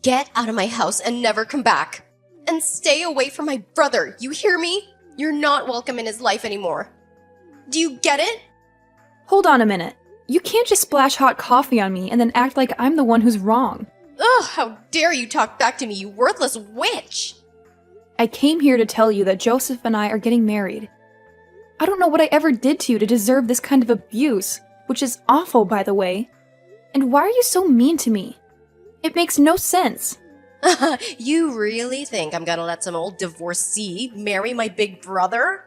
Get out of my house and never come back. And stay away from my brother, you hear me? You're not welcome in his life anymore. Do you get it? Hold on a minute. You can't just splash hot coffee on me and then act like I'm the one who's wrong. Ugh, how dare you talk back to me, you worthless witch! I came here to tell you that Joseph and I are getting married. I don't know what I ever did to you to deserve this kind of abuse, which is awful, by the way. And why are you so mean to me? It makes no sense. You really think I'm gonna let some old divorcee marry my big brother?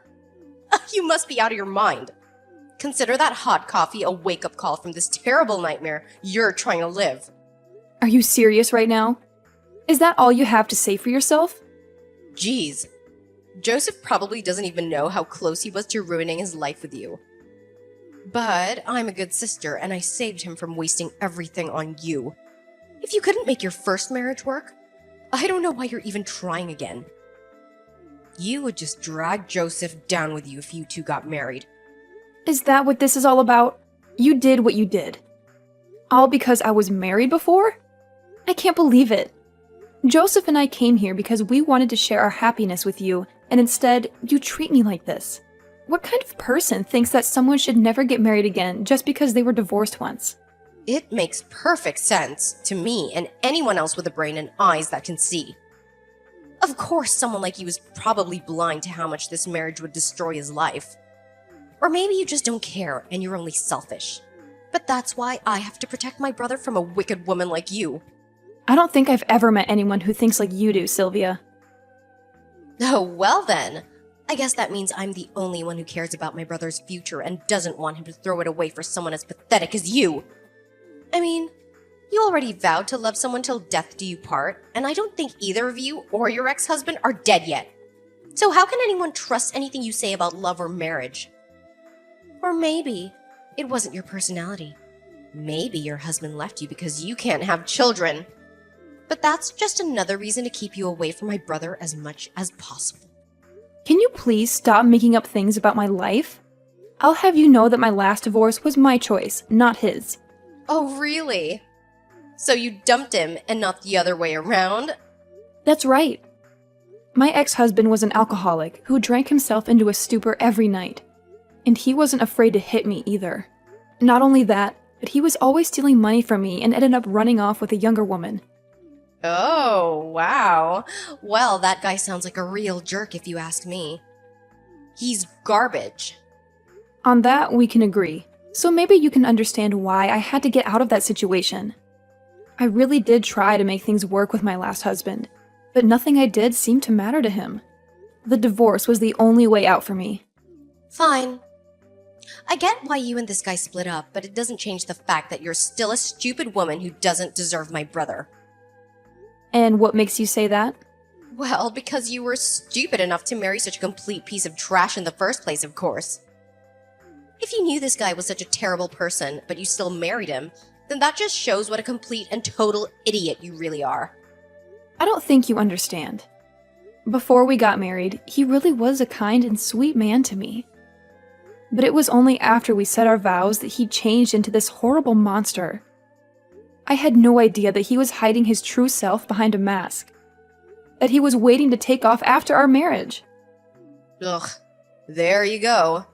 You must be out of your mind. Consider that hot coffee a wake-up call from this terrible nightmare you're trying to live. Are you serious right now? Is that all you have to say for yourself? Jeez. Joseph probably doesn't even know how close he was to ruining his life with you. But I'm a good sister, and I saved him from wasting everything on you. If you couldn't make your first marriage work, I don't know why you're even trying again. You would just drag Joseph down with you if you two got married. Is that what this is all about? You did what you did. All because I was married before? I can't believe it. Joseph and I came here because we wanted to share our happiness with you, and instead, you treat me like this. What kind of person thinks that someone should never get married again just because they were divorced once? It makes perfect sense to me and anyone else with a brain and eyes that can see. Of course, someone like you is probably blind to how much this marriage would destroy his life. Or maybe you just don't care and you're only selfish. But that's why I have to protect my brother from a wicked woman like you. I don't think I've ever met anyone who thinks like you do, Sylvia. Oh, well then. I guess that means I'm the only one who cares about my brother's future and doesn't want him to throw it away for someone as pathetic as you. I mean, you already vowed to love someone till death do you part, and I don't think either of you or your ex-husband are dead yet. So how can anyone trust anything you say about love or marriage? Or maybe it wasn't your personality. Maybe your husband left you because you can't have children. But that's just another reason to keep you away from my brother as much as possible. Can you please stop making up things about my life? I'll have you know that my last divorce was my choice, not his. Oh, really? So you dumped him and not the other way around? That's right. My ex-husband was an alcoholic who drank himself into a stupor every night. And he wasn't afraid to hit me either. Not only that, but he was always stealing money from me and ended up running off with a younger woman. Oh, wow. Well, that guy sounds like a real jerk if you ask me. He's garbage. On that, we can agree. So maybe you can understand why I had to get out of that situation. I really did try to make things work with my last husband, but nothing I did seemed to matter to him. The divorce was the only way out for me. Fine. I get why you and this guy split up, but it doesn't change the fact that you're still a stupid woman who doesn't deserve my brother. And what makes you say that? Well, because you were stupid enough to marry such a complete piece of trash in the first place, of course. If you knew this guy was such a terrible person, but you still married him, then that just shows what a complete and total idiot you really are. I don't think you understand. Before we got married, he really was a kind and sweet man to me. But it was only after we said our vows that he changed into this horrible monster. I had no idea that he was hiding his true self behind a mask. That he was waiting to take off after our marriage. Ugh, there you go.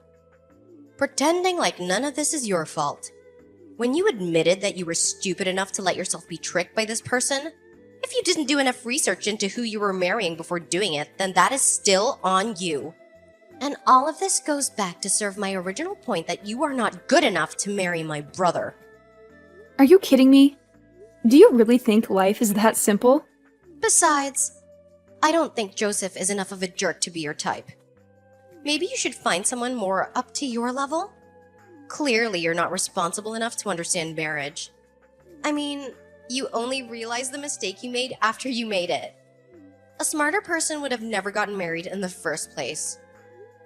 Pretending like none of this is your fault. When you admitted that you were stupid enough to let yourself be tricked by this person, if you didn't do enough research into who you were marrying before doing it, then that is still on you. And all of this goes back to serve my original point that you are not good enough to marry my brother. Are you kidding me? Do you really think life is that simple? Besides, I don't think Joseph is enough of a jerk to be your type. Maybe you should find someone more up to your level? Clearly, you're not responsible enough to understand marriage. I mean, you only realized the mistake you made after you made it. A smarter person would have never gotten married in the first place.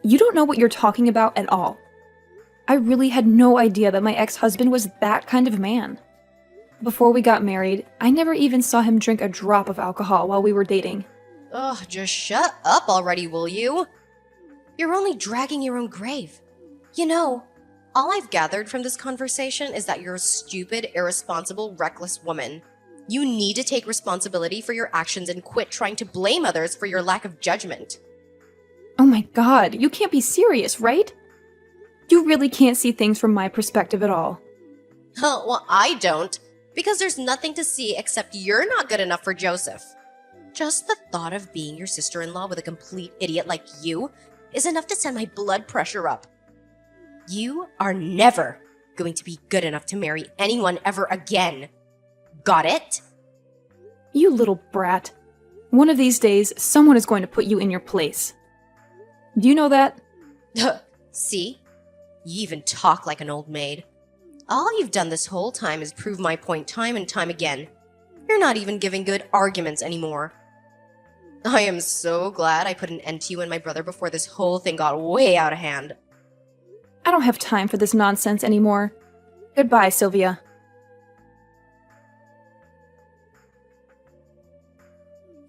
You don't know what you're talking about at all. I really had no idea that my ex-husband was that kind of man. Before we got married, I never even saw him drink a drop of alcohol while we were dating. Ugh, just shut up already, will you? You're only dragging your own grave. You know, all I've gathered from this conversation is that you're a stupid, irresponsible, reckless woman. You need to take responsibility for your actions and quit trying to blame others for your lack of judgment. Oh my god, you can't be serious, right? You really can't see things from my perspective at all. Oh, well, I don't, because there's nothing to see except you're not good enough for Joseph. Just the thought of being your sister-in-law with a complete idiot like you is enough to send my blood pressure up. You are never going to be good enough to marry anyone ever again. Got it? You little brat. One of these days, someone is going to put you in your place. Do you know that? See? You even talk like an old maid. All you've done this whole time is prove my point time and time again. You're not even giving good arguments anymore. I am so glad I put an end to you and my brother before this whole thing got way out of hand. I don't have time for this nonsense anymore. Goodbye, Sylvia.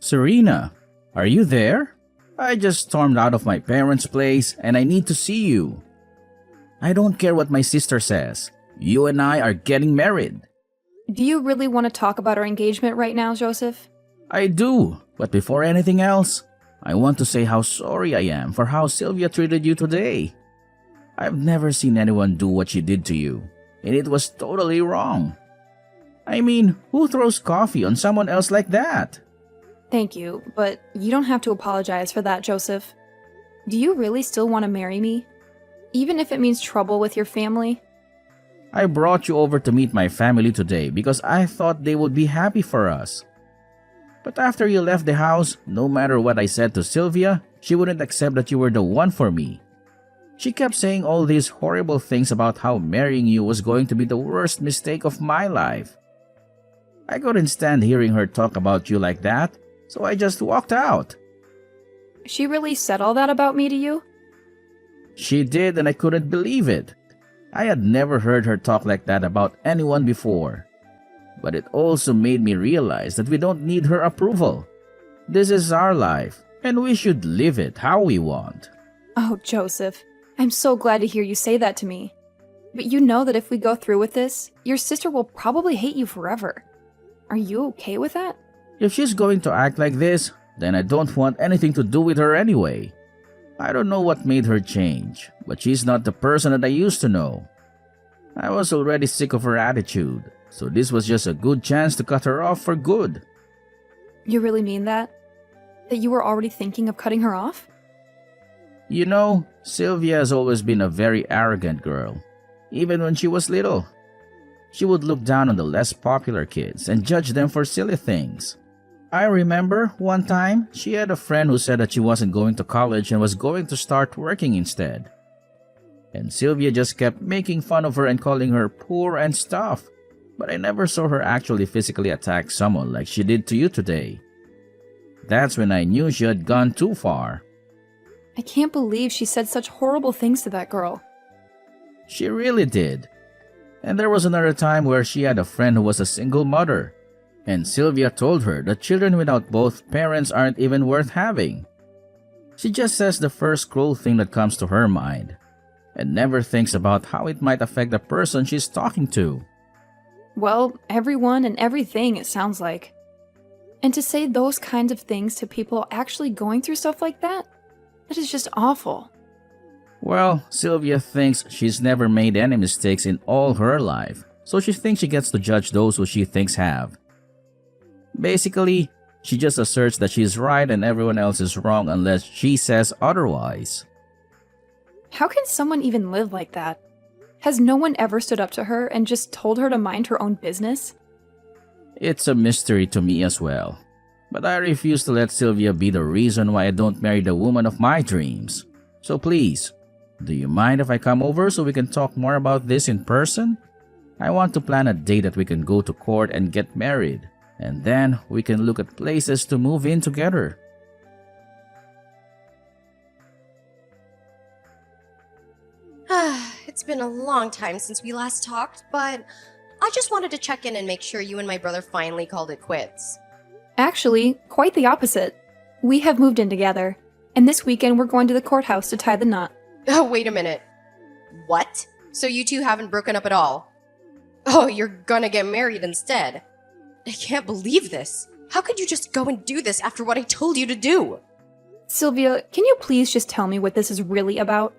Serena, are you there? I just stormed out of my parents' place and I need to see you. I don't care what my sister says. You and I are getting married. Do you really want to talk about our engagement right now, Joseph? I do, but before anything else, I want to say how sorry I am for how Sylvia treated you today. I've never seen anyone do what she did to you, and it was totally wrong. I mean, who throws coffee on someone else like that? Thank you, but you don't have to apologize for that, Joseph. Do you really still want to marry me? Even if it means trouble with your family? I brought you over to meet my family today because I thought they would be happy for us. But after you left the house, no matter what I said to Sylvia, she wouldn't accept that you were the one for me. She kept saying all these horrible things about how marrying you was going to be the worst mistake of my life. I couldn't stand hearing her talk about you like that, so I just walked out. She really said all that about me to you? She did, and I couldn't believe it. I had never heard her talk like that about anyone before. But it also made me realize that we don't need her approval. This is our life, and we should live it how we want. Oh, Joseph, I'm so glad to hear you say that to me. But you know that if we go through with this, your sister will probably hate you forever. Are you okay with that? If she's going to act like this, then I don't want anything to do with her anyway. I don't know what made her change, but she's not the person that I used to know. I was already sick of her attitude, so this was just a good chance to cut her off for good. You really mean that? That you were already thinking of cutting her off? You know, Sylvia has always been a very arrogant girl, even when she was little. She would look down on the less popular kids and judge them for silly things. I remember one time she had a friend who said that she wasn't going to college and was going to start working instead. And Sylvia just kept making fun of her and calling her poor and stuff. But I never saw her actually physically attack someone like she did to you today. That's when I knew she had gone too far. I can't believe she said such horrible things to that girl. She really did. And there was another time where she had a friend who was a single mother. And Sylvia told her that children without both parents aren't even worth having. She just says the first cruel thing that comes to her mind, and never thinks about how it might affect the person she's talking to. Well, everyone and everything, it sounds like. And to say those kinds of things to people actually going through stuff like that is just awful. Well, Sylvia thinks she's never made any mistakes in all her life, so she thinks she gets to judge those who she thinks have. Basically, she just asserts that she's right and everyone else is wrong unless she says otherwise. How can someone even live like that? Has no one ever stood up to her and just told her to mind her own business? It's a mystery to me as well. But I refuse to let Sylvia be the reason why I don't marry the woman of my dreams. So please, do you mind if I come over so we can talk more about this in person? I want to plan a day that we can go to court and get married. And then we can look at places to move in together. It's been a long time since we last talked, but I just wanted to check in and make sure you and my brother finally called it quits. Actually, quite the opposite. We have moved in together, and this weekend we're going to the courthouse to tie the knot. Oh, wait a minute. What? So you two haven't broken up at all? Oh, you're gonna get married instead. I can't believe this. How could you just go and do this after what I told you to do? Sylvia, can you please just tell me what this is really about?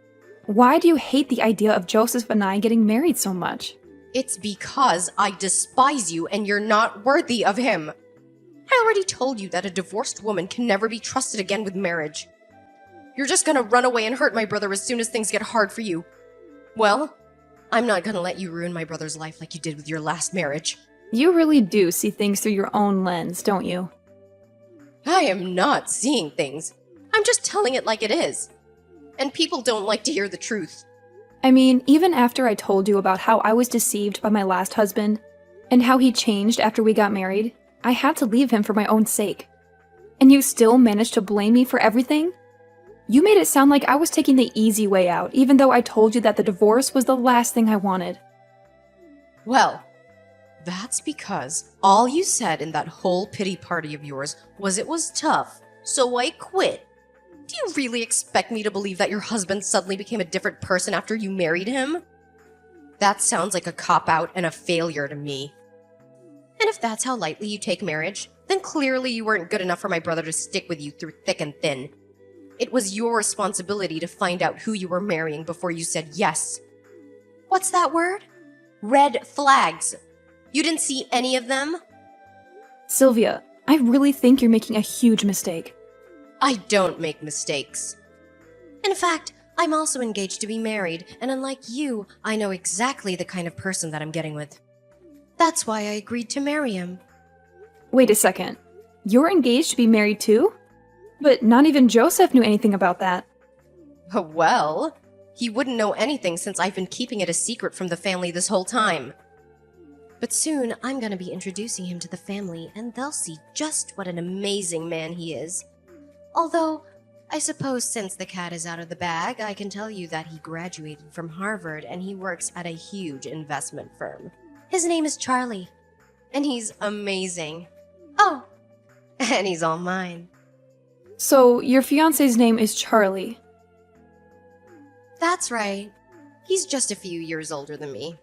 Why do you hate the idea of Joseph and I getting married so much? It's because I despise you and you're not worthy of him. I already told you that a divorced woman can never be trusted again with marriage. You're just gonna run away and hurt my brother as soon as things get hard for you. Well, I'm not gonna let you ruin my brother's life like you did with your last marriage. You really do see things through your own lens, don't you? I am not seeing things. I'm just telling it like it is. And people don't like to hear the truth. I mean, even after I told you about how I was deceived by my last husband, and how he changed after we got married, I had to leave him for my own sake. And you still managed to blame me for everything? You made it sound like I was taking the easy way out, even though I told you that the divorce was the last thing I wanted. Well, that's because all you said in that whole pity party of yours was it was tough, so I quit. Do you really expect me to believe that your husband suddenly became a different person after you married him? That sounds like a cop-out and a failure to me. And if that's how lightly you take marriage, then clearly you weren't good enough for my brother to stick with you through thick and thin. It was your responsibility to find out who you were marrying before you said yes. What's that word? Red flags. You didn't see any of them? Sylvia, I really think you're making a huge mistake. I don't make mistakes. In fact, I'm also engaged to be married, and unlike you, I know exactly the kind of person that I'm getting with. That's why I agreed to marry him. Wait a second. You're engaged to be married too? But not even Joseph knew anything about that. Well, he wouldn't know anything since I've been keeping it a secret from the family this whole time. But soon, I'm gonna be introducing him to the family, and they'll see just what an amazing man he is. Although, I suppose since the cat is out of the bag, I can tell you that he graduated from Harvard and he works at a huge investment firm. His name is Charlie, and he's amazing. Oh, and he's all mine. So, your fiancé's name is Charlie. That's right. He's just a few years older than me.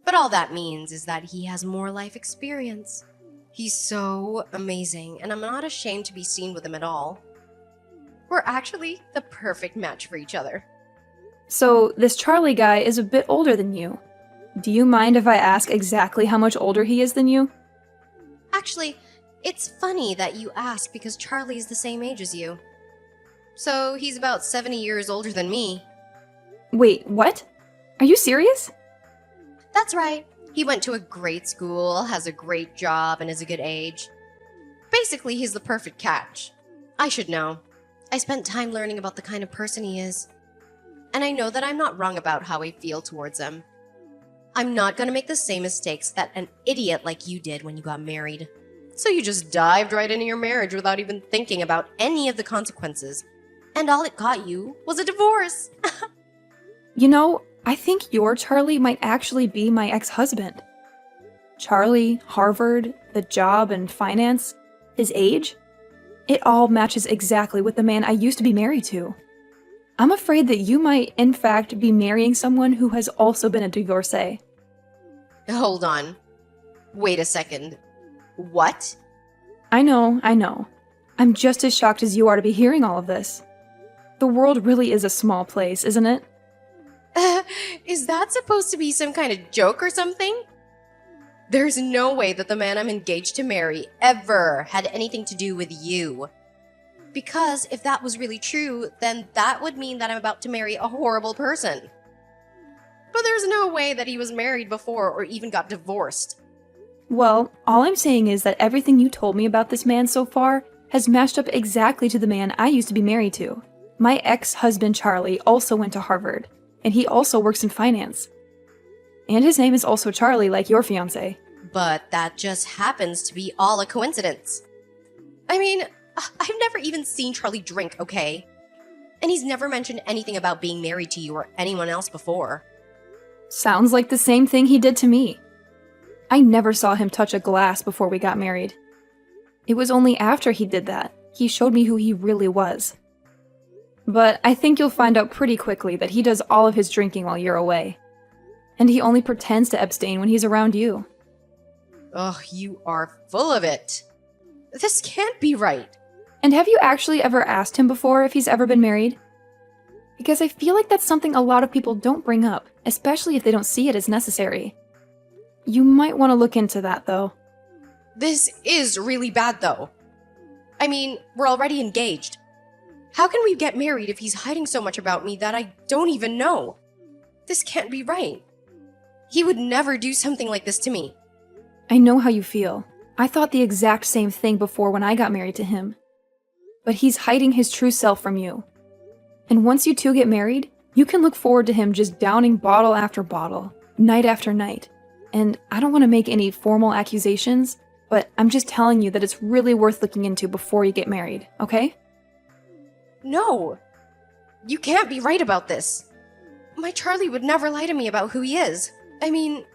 But all that means is that he has more life experience. He's so amazing, and I'm not ashamed to be seen with him at all. We're actually the perfect match for each other. So, this Charlie guy is a bit older than you. Do you mind if I ask exactly how much older he is than you? Actually, it's funny that you ask because Charlie's the same age as you. So he's about 70 years older than me. Wait, what? Are you serious? That's right. He went to a great school, has a great job, and is a good age. Basically, he's the perfect catch. I should know. I spent time learning about the kind of person he is. And I know that I'm not wrong about how I feel towards him. I'm not gonna make the same mistakes that an idiot like you did when you got married. So you just dived right into your marriage without even thinking about any of the consequences. And all it got you was a divorce. You know, I think your Charlie might actually be my ex-husband. Charlie, Harvard, the job and finance, his age. It all matches exactly with the man I used to be married to. I'm afraid that you might, in fact, be marrying someone who has also been a divorcee. Hold on. Wait a second. What? I know. I'm just as shocked as you are to be hearing all of this. The world really is a small place, isn't it? Is that supposed to be some kind of joke or something? There's no way that the man I'm engaged to marry ever had anything to do with you. Because if that was really true, then that would mean that I'm about to marry a horrible person. But there's no way that he was married before or even got divorced. Well, all I'm saying is that everything you told me about this man so far has matched up exactly to the man I used to be married to. My ex-husband Charlie also went to Harvard, and he also works in finance. And his name is also Charlie, like your fiancé. But that just happens to be all a coincidence. I mean, I've never even seen Charlie drink, okay? And he's never mentioned anything about being married to you or anyone else before. Sounds like the same thing he did to me. I never saw him touch a glass before we got married. It was only after he did that he showed me who he really was. But I think you'll find out pretty quickly that he does all of his drinking while you're away. And he only pretends to abstain when he's around you. Ugh, you are full of it. This can't be right. And have you actually ever asked him before if he's ever been married? Because I feel like that's something a lot of people don't bring up, especially if they don't see it as necessary. You might want to look into that, though. This is really bad, though. I mean, we're already engaged. How can we get married if he's hiding so much about me that I don't even know? This can't be right. He would never do something like this to me. I know how you feel. I thought the exact same thing before when I got married to him. But he's hiding his true self from you. And once you two get married, you can look forward to him just downing bottle after bottle, night after night. And I don't want to make any formal accusations, but I'm just telling you that it's really worth looking into before you get married, okay? No. You can't be right about this. My Charlie would never lie to me about who he is. I mean,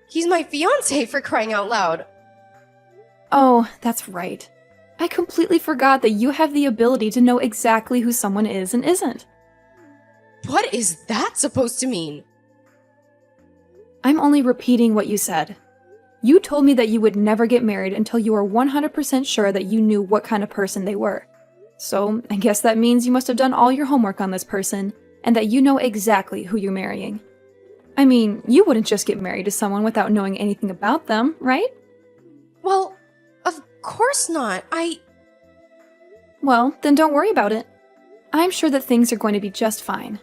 he's my fiancé, for crying out loud. Oh, that's right. I completely forgot that you have the ability to know exactly who someone is and isn't. What is that supposed to mean? I'm only repeating what you said. You told me that you would never get married until you were 100% sure that you knew what kind of person they were. So, I guess that means you must have done all your homework on this person, and that you know exactly who you're marrying. I mean, you wouldn't just get married to someone without knowing anything about them, right? Well, of course not. Well, then don't worry about it. I'm sure that things are going to be just fine.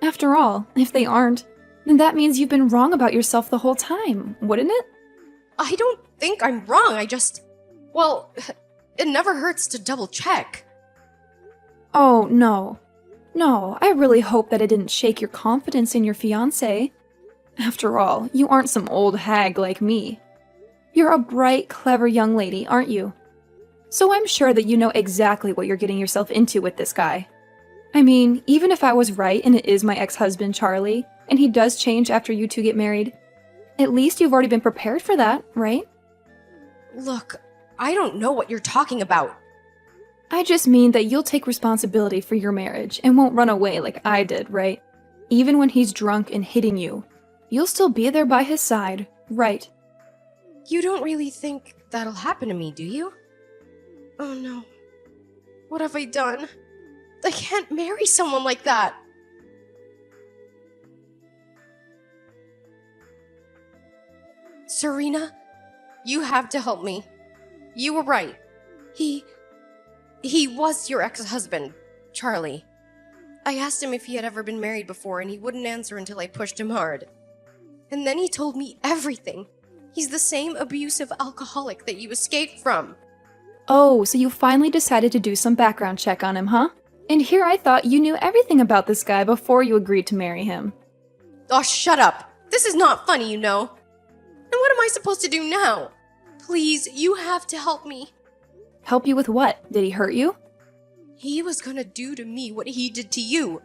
After all, if they aren't, then that means you've been wrong about yourself the whole time, wouldn't it? I don't think I'm wrong. Well, it never hurts to double check. Oh, no. No, I really hope that it didn't shake your confidence in your fiancé. After all, you aren't some old hag like me. You're a bright, clever young lady, aren't you? So I'm sure that you know exactly what you're getting yourself into with this guy. I mean, even if I was right and it is my ex-husband, Charlie, and he does change after you two get married, at least you've already been prepared for that, right? Look, I don't know what you're talking about. I just mean that you'll take responsibility for your marriage and won't run away like I did, right? Even when he's drunk and hitting you, you'll still be there by his side, right? You don't really think that'll happen to me, do you? Oh no. What have I done? I can't marry someone like that. Serena, you have to help me. You were right. He was your ex-husband, Charlie. I asked him if he had ever been married before, and he wouldn't answer until I pushed him hard. And then he told me everything. He's the same abusive alcoholic that you escaped from. Oh, so you finally decided to do some background check on him, huh? And here I thought you knew everything about this guy before you agreed to marry him. Oh, shut up. This is not funny, you know. And what am I supposed to do now? Please, you have to help me. Help you with what? Did he hurt you? He was gonna do to me what he did to you.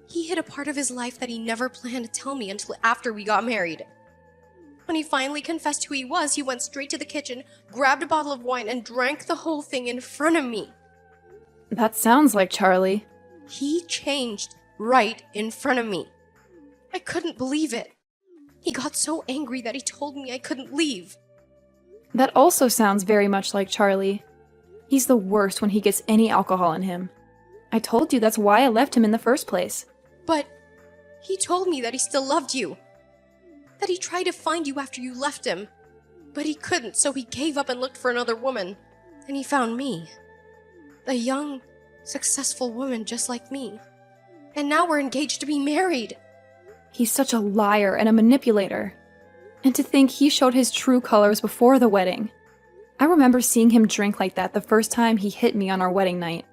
He hid a part of his life that he never planned to tell me until after we got married. When he finally confessed who he was, he went straight to the kitchen, grabbed a bottle of wine, and drank the whole thing in front of me. That sounds like Charlie. He changed right in front of me. I couldn't believe it. He got so angry that he told me I couldn't leave. That also sounds very much like Charlie. He's the worst when he gets any alcohol in him. I told you that's why I left him in the first place. But he told me that he still loved you. That he tried to find you after you left him. But he couldn't, so he gave up and looked for another woman. And he found me. A young, successful woman just like me. And now we're engaged to be married. He's such a liar and a manipulator. And to think he showed his true colors before the wedding. I remember seeing him drink like that the first time he hit me on our wedding night.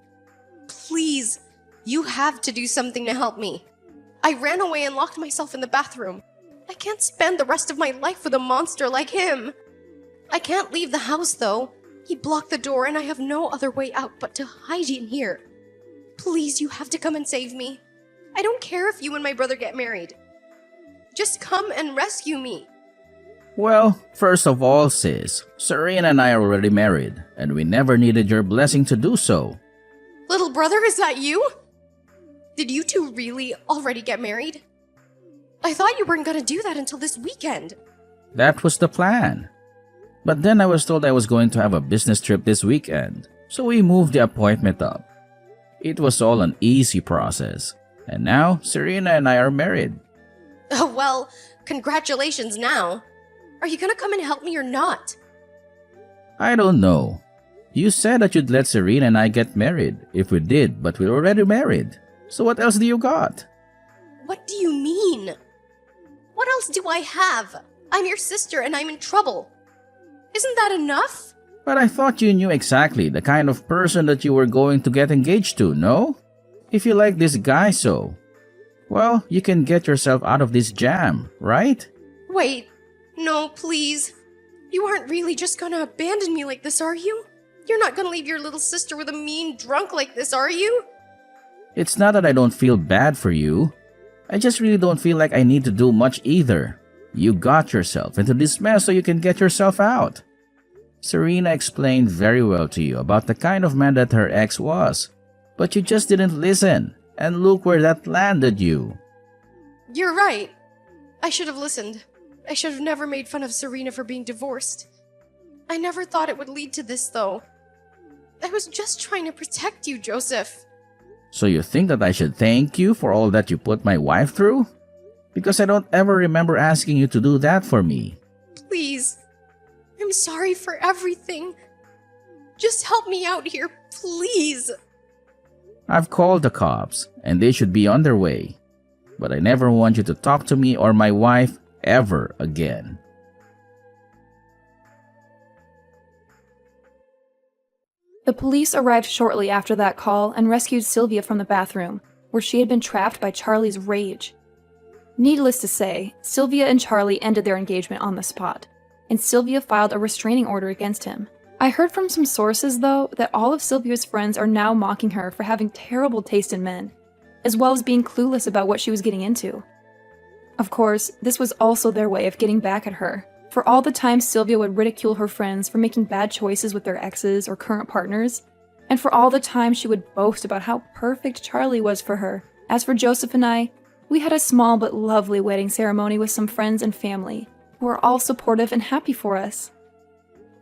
Please, you have to do something to help me. I ran away and locked myself in the bathroom. I can't spend the rest of my life with a monster like him. I can't leave the house, though. He blocked the door and I have no other way out but to hide in here. Please, you have to come and save me. I don't care if you and my brother get married. Just come and rescue me. Well, first of all, sis, Serena and I are already married, and we never needed your blessing to do so. Little brother, is that you? Did you two really already get married? I thought you weren't gonna do that until this weekend. That was the plan. But then I was told I was going to have a business trip this weekend, so we moved the appointment up. It was all an easy process, and now Serena and I are married. Oh, well, congratulations now. Are you gonna come and help me or not? I don't know. You said that you'd let Serena and I get married if we did, but we're already married. So what else do you got? What do you mean? What else do I have? I'm your sister and I'm in trouble. Isn't that enough? But I thought you knew exactly the kind of person that you were going to get engaged to, no? If you like this guy so, well, you can get yourself out of this jam, right? Wait, no, please. You aren't really just gonna abandon me like this, are you? You're not gonna leave your little sister with a mean drunk like this, are you? It's not that I don't feel bad for you. I just really don't feel like I need to do much either. You got yourself into this mess so you can get yourself out. Serena explained very well to you about the kind of man that her ex was, but you just didn't listen, and look where that landed you. You're right. I should have listened. I should have never made fun of Serena for being divorced. I never thought it would lead to this, though. I was just trying to protect you, Joseph. So you think that I should thank you for all that you put my wife through? Because I don't ever remember asking you to do that for me. Please. I'm sorry for everything. Just help me out here, please. I've called the cops, and they should be on their way. But I never want you to talk to me or my wife ever again. The police arrived shortly after that call and rescued Sylvia from the bathroom, where she had been trapped by Charlie's rage. Needless to say, Sylvia and Charlie ended their engagement on the spot, and Sylvia filed a restraining order against him. I heard from some sources, though, that all of Sylvia's friends are now mocking her for having terrible taste in men, as well as being clueless about what she was getting into. Of course, this was also their way of getting back at her, for all the times Sylvia would ridicule her friends for making bad choices with their exes or current partners, and for all the times she would boast about how perfect Charlie was for her. As for Joseph and I, we had a small but lovely wedding ceremony with some friends and family, who are all supportive and happy for us.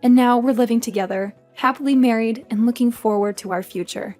And now we're living together, happily married and looking forward to our future.